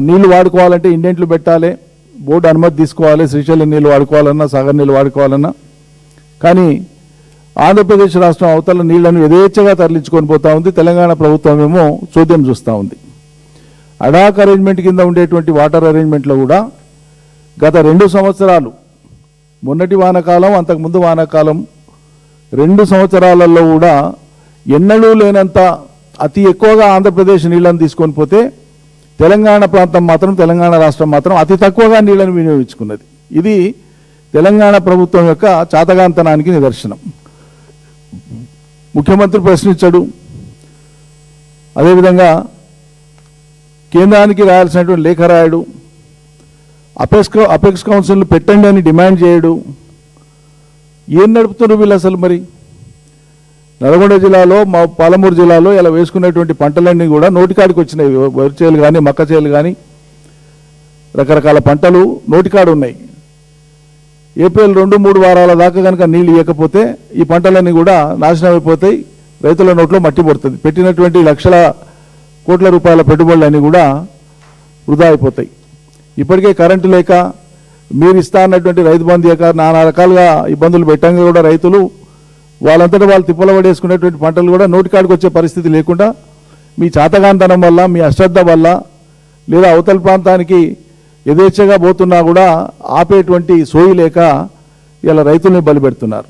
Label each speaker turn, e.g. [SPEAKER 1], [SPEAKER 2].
[SPEAKER 1] నీళ్లు వాడుకోవాలంటే ఇండెంట్లు పెట్టాలి, బోర్డు అనుమతి తీసుకోవాలి, శ్రీశైలం నీళ్ళు వాడుకోవాలన్నా సాగర్ నీళ్ళు వాడుకోవాలన్నా. కానీ ఆంధ్రప్రదేశ్ రాష్ట్రం అవతల నీళ్లను యథేచ్ఛగా తరలించుకొని పోతా ఉంది. తెలంగాణ ప్రభుత్వం ఏమో చూద్యం చూస్తూ ఉంది. అడాక్ అరేంజ్మెంట్ కింద ఉండేటువంటి వాటర్ అరేంజ్మెంట్లో కూడా గత 2 సంవత్సరాలు, మొన్నటి వానాకాలం అంతకుముందు వానాకాలం 2 సంవత్సరాలలో కూడా ఎన్నడూ లేనంత అతి ఎక్కువగా ఆంధ్రప్రదేశ్ నీళ్లను తీసుకొని పోతే తెలంగాణ ప్రాంతం మాత్రం, తెలంగాణ రాష్ట్రం మాత్రం అతి తక్కువగా నీళ్లను వినియోగించుకున్నది. ఇది తెలంగాణ ప్రభుత్వం యొక్క చాతగాంతనానికి నిదర్శనం. ముఖ్యమంత్రి ప్రశ్నించాడు, అదేవిధంగా కేంద్రానికి రాయాల్సినటువంటి లేఖ రాయడు, అపెక్స్ కౌన్సిల్ను పెట్టండి అని డిమాండ్ చేయడు. ఏం నడుపుతున్నారు వీళ్ళు అసలు? మరి నల్గొండ జిల్లాలో, మా పాలమూరు జిల్లాలో ఇలా వేసుకునేటువంటి పంటలన్నీ కూడా నోటికాడికి వచ్చినాయి. వరి చేలు కానీ, మక్క చేలు కానీ, రకరకాల పంటలు నోటికాడు ఉన్నాయి. ఏప్రిల్ 2-3 వారాల దాకా కనుక నీళ్ళు ఇవ్వకపోతే ఈ పంటలన్నీ కూడా నాశనం అయిపోతాయి, రైతుల నోట్లో మట్టి పడుతుంది. పెట్టినటువంటి లక్షల కోట్ల రూపాయల పెట్టుబడులన్నీ కూడా వృధా అయిపోతాయి. ఇప్పటికే కరెంటు లేక, మీరు ఇస్తా అన్నటువంటి రైతు బంధు లేక నానా రకాలుగా ఇబ్బందులు పెట్టంగా కూడా రైతులు వాళ్ళంతటా వాళ్ళు తిప్పల పడేసుకునేటువంటి పంటలు కూడా నోటికాడికి వచ్చే పరిస్థితి లేకుండా మీ చాతగాంతనం వల్ల, మీ అశ్రద్ధ వల్ల, లేదా అవతల ప్రాంతానికి యథేచ్ఛగా పోతున్నా కూడా ఆపేటువంటి సోయి లేక ఇలా రైతుల్ని బలిపెడుతున్నారు.